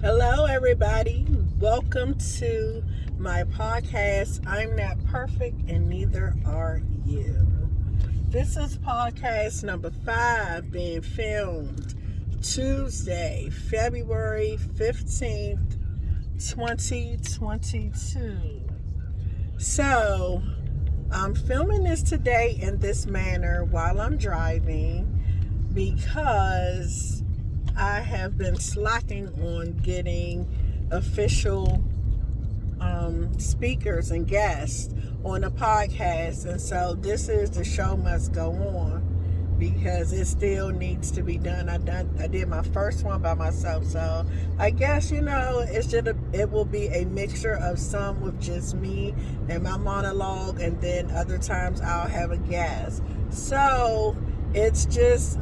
Hello, everybody. Welcome to my podcast. I'm not perfect, and neither are you. This is podcast number 5 being filmed Tuesday, February 15th, 2022. So, I'm filming this today in this manner while I'm driving because I have been slacking on getting official speakers and guests on the podcast, and so this is the show must go on because it still needs to be done. I did my first one by myself, so I guess it will be a mixture of some with just me and my monologue, and then other times I'll have a guest. So it's just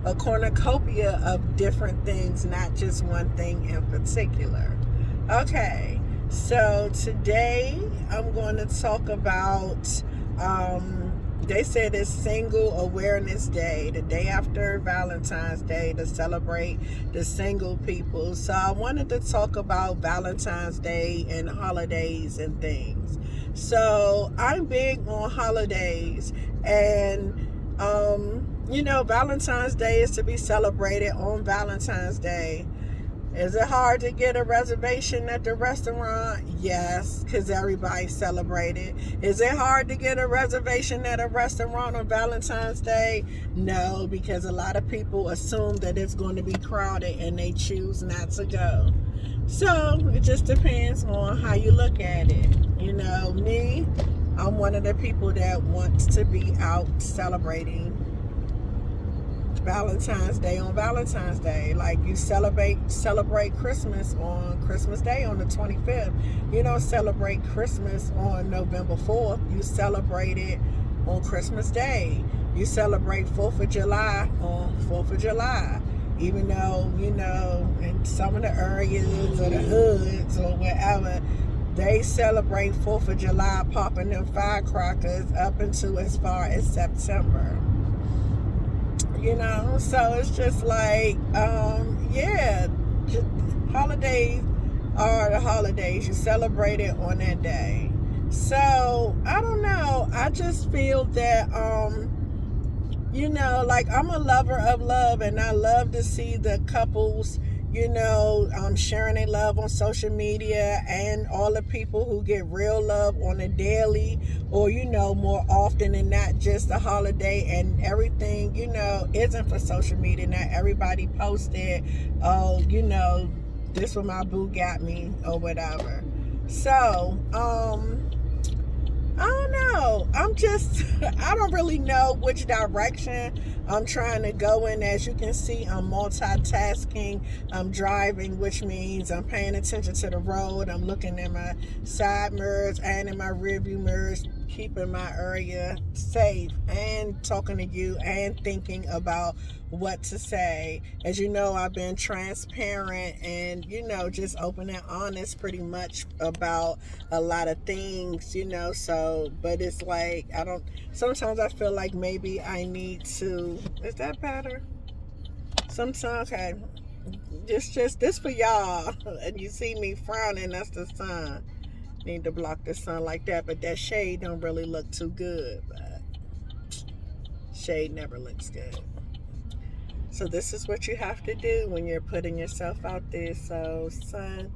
a cornucopia of different things, not just one thing in particular. Okay, so today I'm going to talk about, they said it's Single Awareness Day, the day after Valentine's Day, to celebrate the single people. So I wanted to talk about Valentine's Day and holidays and things. So I'm big on holidays, and Valentine's Day is to be celebrated on Valentine's Day. Is it hard to get a reservation at the restaurant? Yes, because everybody celebrated. Is it hard to get a reservation at a restaurant on Valentine's Day? No, because a lot of people assume that it's going to be crowded and they choose not to go. So it just depends on how you look at it. Me, I'm one of the people that wants to be out celebrating Valentine's Day on Valentine's Day. Like, you celebrate Christmas on Christmas Day on the 25th. You don't celebrate Christmas on November 4th. You celebrate it on Christmas Day. You celebrate 4th of July on 4th of July. Even though, in some of the areas or the hoods or wherever, they celebrate 4th of July popping them firecrackers up until as far as September. So it's just like, holidays are the holidays. You celebrate it on that day. So, I don't know. I just feel that, I'm a lover of love, and I love to see the couples, sharing their love on social media, and all the people who get real love on a daily or, more often than not just a holiday, and everything, isn't for social media. Not everybody posted, this what my boo got me or whatever. So, I don't know. I don't really know which direction I'm trying to go in. As you can see, I'm multitasking. I'm driving, which means I'm paying attention to the road. I'm looking in my side mirrors and in my rearview mirrors, keeping my area safe, and talking to you and thinking about what to say. As you know, I've been transparent and, just open and honest pretty much about a lot of things, so, but it's like, sometimes I feel like maybe I need to, is that better? Sometimes, okay, just this for y'all, and you see me frowning, that's the sun. Need to block the sun like that, but that shade don't really look too good, but shade never looks good. So this is what you have to do when you're putting yourself out there. So, sun,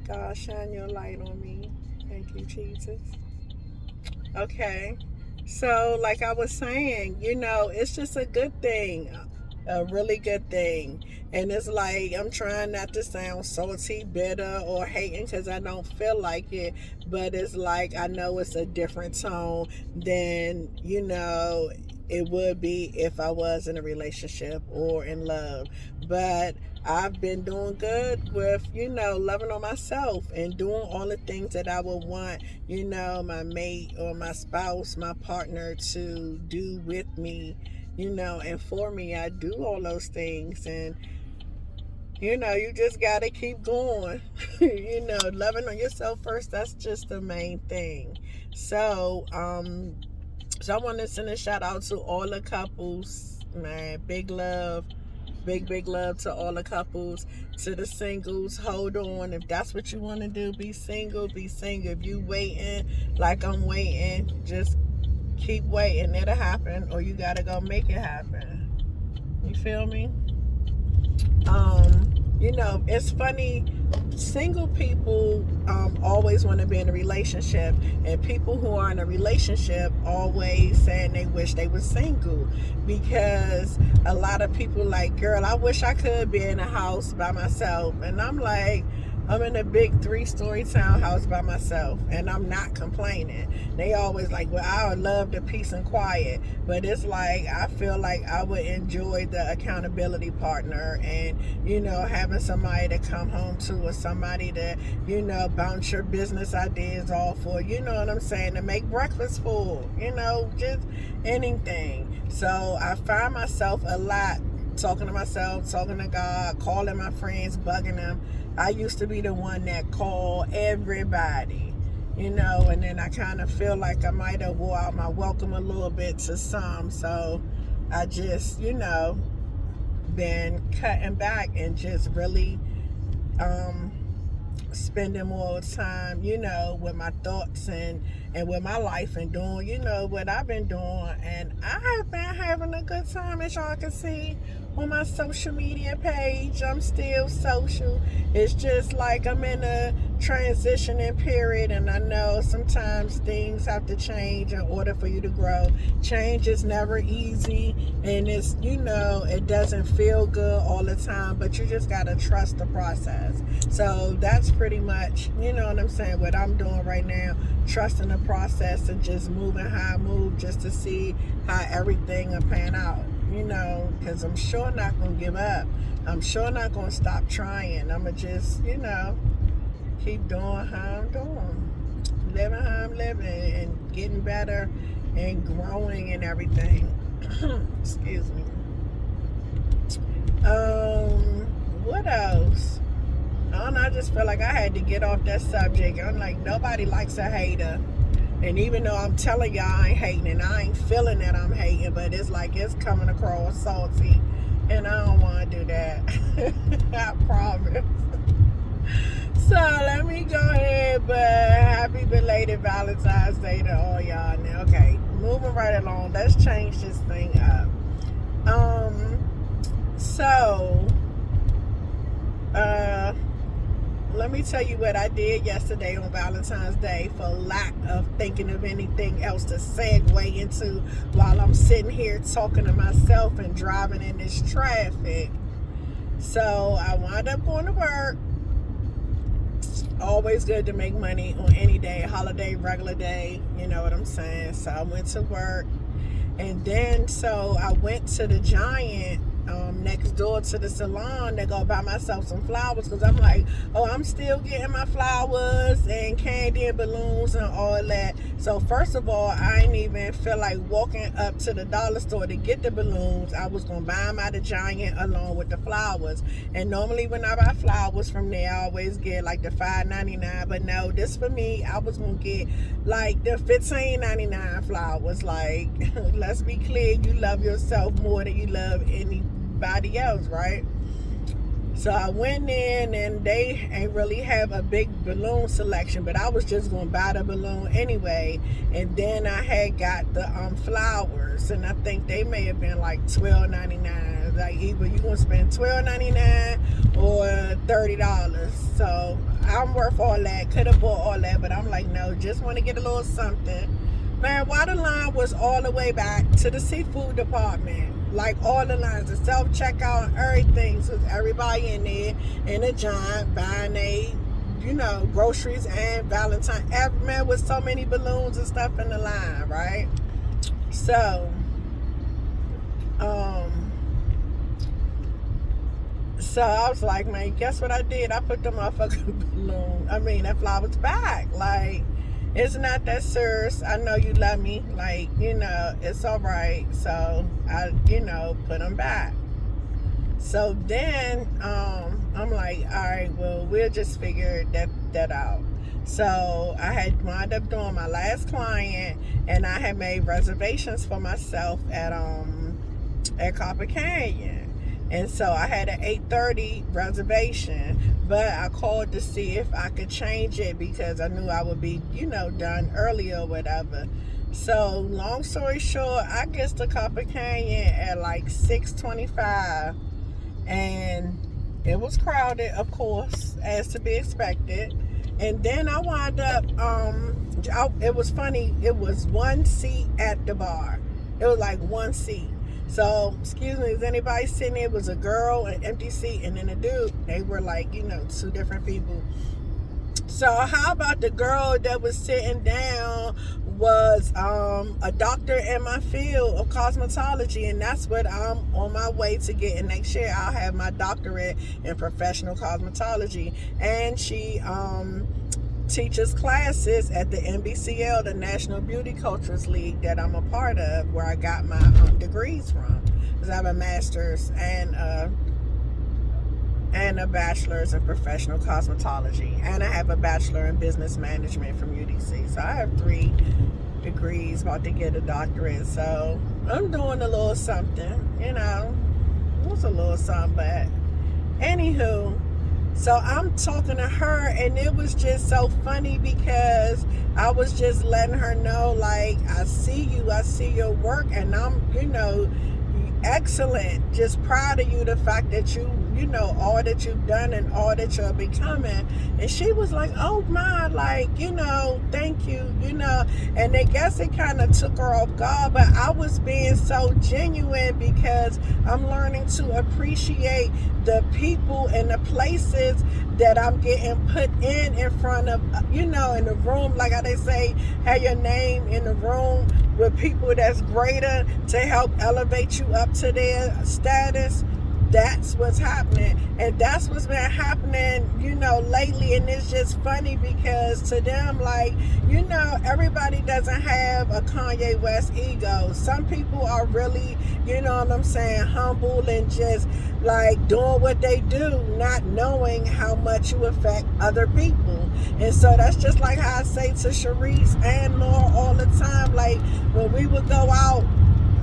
God, shine your light on me. Thank you, Jesus. Okay. So, like I was saying, it's just a good thing. A really good thing. And it's like, I'm trying not to sound salty, bitter, or hating, because I don't feel like it. But it's like, I know it's a different tone than, it would be if I was in a relationship or in love. But I've been doing good with, loving on myself and doing all the things that I would want, my mate or my spouse, my partner to do with me, and for me. I do all those things, and you just got to keep going. Loving on yourself first, that's just the main thing. So I want to send a shout out to all the couples, man. Big love Big love to all the couples. To the singles, hold on. If that's what you want to do, be single, be single. If you waiting like I'm waiting, just keep waiting. It'll happen, or you gotta go make it happen. You feel me? You know, it's funny. Single people always want to be in a relationship, and people who are in a relationship always saying they wish they were single, because a lot of people like, girl, I wish I could be in a house by myself. And I'm like, I'm in a big 3-story townhouse by myself, and I'm not complaining. They always like, well, I would love the peace and quiet, but it's like, I feel like I would enjoy the accountability partner, and, you know, having somebody to come home to, or somebody to, you know, bounce your business ideas off for, you know what I'm saying, to make breakfast for, you know, just anything. So I find myself a lot talking to myself, talking to God, calling my friends, bugging them. I used to be the one that called everybody, you know, and then I kind of feel like I might have wore out my welcome a little bit to some. So I just, you know, been cutting back and just really spending more time, you know, with my thoughts and with my life, and doing, you know, what I've been doing. And I have been having a good time, as y'all can see on my social media page. I'm still social. It's just like I'm in a transitioning period, and I know sometimes things have to change in order for you to grow. Change is never easy, and it's, you know, it doesn't feel good all the time, but you just gotta trust the process. So that's pretty much, you know what I'm saying, what I'm doing right now, trusting the process and just moving how I move, just to see how everything will pan out, you know, because I'm sure not gonna give up. I'm sure not gonna stop trying. I'ma just, you know, keep doing how I'm doing, living how I'm living, and getting better and growing and everything. Excuse me. What else? I don't know, I just feel like I had to get off that subject. I'm like, nobody likes a hater. And even though I'm telling y'all I ain't hating, and I ain't feeling that I'm hating, but it's like it's coming across salty, and I don't want to do that. I promise. So let me go ahead, but happy belated Valentine's Day to all y'all now. Okay, moving right along. Let's change this thing up. Let me tell you what I did yesterday on Valentine's Day, for lack of thinking of anything else to segue into while I'm sitting here talking to myself and driving in this traffic. So I wound up going to work. Always good to make money on any day, holiday, regular day, you know what I'm saying. So I went to work, and then so I went to the Giant next door to the salon to go buy myself some flowers, because I'm like, oh, I'm still getting my flowers and candy and balloons and all that. So first of all, I didn't even feel like walking up to the dollar store to get the balloons. I was gonna buy them at the Giant along with the flowers. And normally when I buy flowers from there, I always get like the $5.99, but no, this for me, I was gonna get like the $15.99 flowers. Like, let's be clear, you love yourself more than you love anybody else, right? So I went in, and they ain't really have a big balloon selection, but I was just gonna buy the balloon anyway. And then I had got the flowers, and I think they may have been like $12.99. Like, either you gonna spend $12.99 or $30. So I'm worth all that. Could have bought all that, but I'm like, no, just want to get a little something. Man, why the line was all the way back to the seafood department? Like, all the lines, the self-checkout and everything. So everybody in there in a Giant buying you know, groceries and Valentine. Man, with so many balloons and stuff in the line, right? So, so I was like, man, guess what I did? I put the motherfucking that flowers back. Like, it's not that serious. I know you love me. Like, you know, it's all right. So I, you know, put them back. So then I'm like, all right, well, we'll just figure that out. So I had wound up doing my last client, and I had made reservations for myself at Copper Canyon. And so I had an 8:30 reservation, but I called to see if I could change it because I knew I would be, done earlier or whatever. So long story short, I guess the Copper Canyon at like 6:25, and it was crowded, of course, as to be expected. And then I wound up, it was funny, it was one seat at the bar. It was like one seat. So, excuse me, is anybody sitting there? It was a girl, an empty seat, and then a dude. They were like, two different people. So how about the girl that was sitting down was a doctor in my field of cosmetology, and that's what I'm on my way to getting next year. I'll have my doctorate in professional cosmetology, and she teaches classes at the NBCL, the National Beauty Cultures League, that I'm a part of, where I got my degrees from, because I have a master's and a bachelor's in professional cosmetology, and I have a bachelor in business management from UDC. So I have 3 degrees, about to get a doctorate. So I'm doing a little something, it was a little something. But anywho, so I'm talking to her, and it was just so funny because I was just letting her know, like, I see your work, and I'm, excellent, just proud of you, the fact that you all that you've done and all that you're becoming. And she was like, oh my, like, thank you, and I guess it kind of took her off guard, but I was being so genuine because I'm learning to appreciate the people and the places that I'm getting put in front of, in the room, like how they say, have your name in the room with people that's greater to help elevate you up to their status. That's what's happening, and that's what's been happening, lately. And it's just funny because to them, like, everybody doesn't have a Kanye West ego. Some people are really, humble and just like doing what they do, not knowing how much you affect other people. And so that's just like how I say to Sharice and Laura all the time, like when we would go out,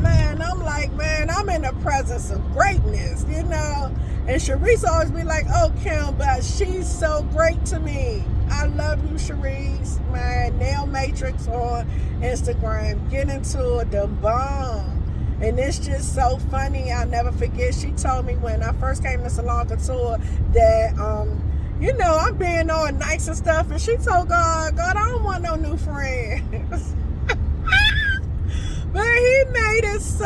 man, I'm like, man, I'm in the presence of greatness, And Sharice always be like, oh, Kim, but she's so great to me. I love you, Sharice. Man, Nail Matrix on Instagram, get into the bomb. And it's just so funny. I'll never forget. She told me when I first came to Salon Couture that, I'm being all nice and stuff. And she told God, I don't want no new friends. But he made it so,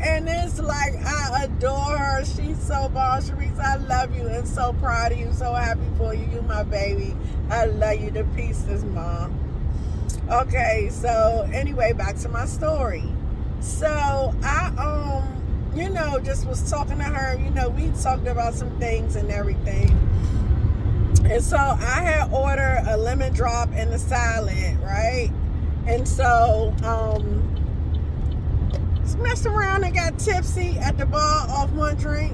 and it's like, I adore her. She's so bomb. Sharice, I love you and so proud of you. So happy for you. You my baby. I love you to pieces, Mom. Okay, so anyway, back to my story. So I, just was talking to her. We talked about some things and everything. And so I had ordered a lemon drop and a salad, right? And so, messed around and got tipsy at the bar off one drink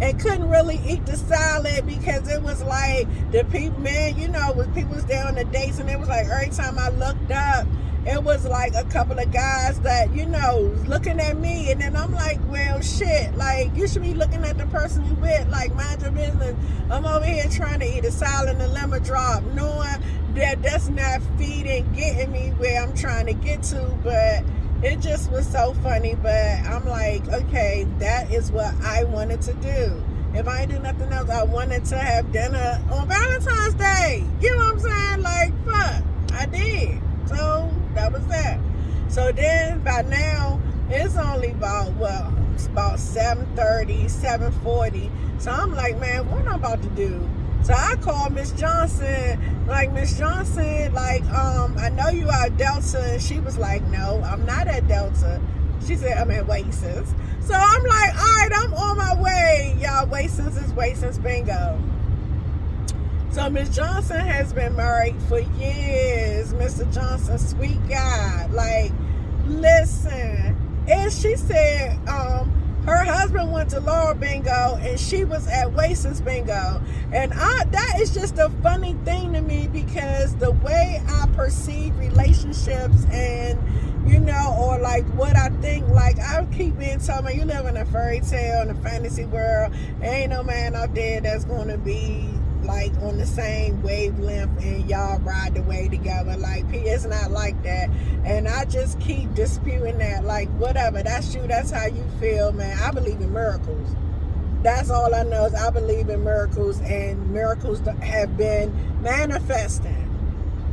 and couldn't really eat the salad because it was like the people, man, when people was there on the dates, and it was like every time I looked up, it was like a couple of guys that, looking at me, and then I'm like, well, shit, like, you should be looking at the person you with, like, mind your business. I'm over here trying to eat a salad and a lemon drop, knowing that that's not feeding, getting me where I'm trying to get to, but it just was so funny. But I'm like, okay, that is what I wanted to do. If I didn't do nothing else, I wanted to have dinner on Valentine's Day. You know what I'm saying? Like, fuck, I did. So that was that. So then by now, it's only about, it's about 7:30, 7:40. So I'm like, man, what am I about to do? So I called Miss Johnson, like, Miss Johnson, like, I know you are at Delta. And she was like, no, I'm not at Delta. She said, I'm at Wasons. So I'm like, all right, I'm on my way. Y'all, Wasons is Wasons Bingo. So Miss Johnson has been married for years. Mr. Johnson, sweet guy. Like, listen. And she said, her husband went to Laura Bingo and she was at Wasons Bingo. And that is just a funny thing to me because the way I perceive relationships and, you know, or like what I think. Like I keep being told, man, you live in a fairy tale in a fantasy world. There ain't no man out there that's gonna be like on the same wavelength and y'all ride the way together. Like it's not like that. And I just keep disputing that. Like whatever, that's you, that's how you feel, man. I believe in miracles. That's all I know is I believe in miracles, and miracles have been manifesting.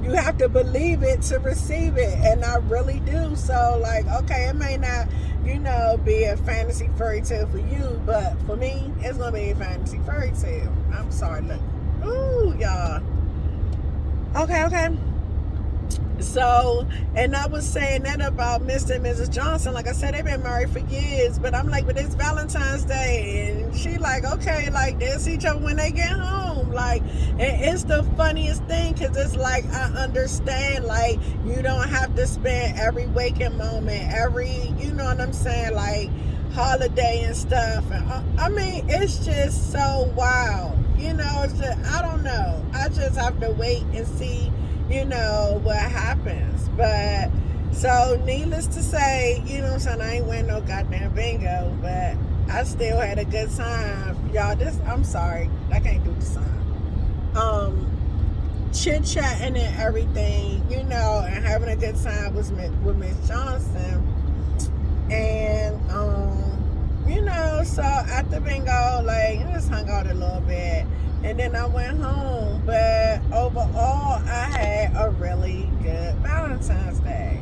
You have to believe it to receive it, and I really do. So like, okay, it may not, you know, be a fantasy fairy tale for you, but for me, it's gonna be a fantasy fairy tale. I'm sorry, look. Ooh, y'all. Okay. So, and I was saying that about Mr. and Mrs. Johnson. Like I said, they've been married for years, but I'm like, but it's Valentine's Day, and she like, okay, like they'll see each other when they get home. Like, and it's the funniest thing, because it's like, I understand, like, you don't have to spend every waking moment, every, you know what I'm saying, like, holiday and stuff. And I mean, it's just so wild. You know, it's just, I don't know. I just have to wait and see, you know, what happens. But so needless to say, you know what I'm saying, I ain't winning no goddamn bingo, but I still had a good time. Y'all, I'm sorry, I can't do the song. Chit chatting and everything, you know, and having a good time with Miss Johnson. And you know, so after bingo, like I just hung out a little bit, and then I went home. But overall, I had a really good Valentine's Day,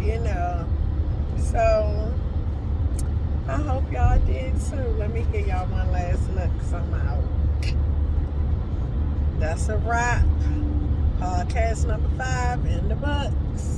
you know. So I hope y'all did too. Let me give y'all one last look, because I'm out. That's a wrap. Podcast number 5 in the books.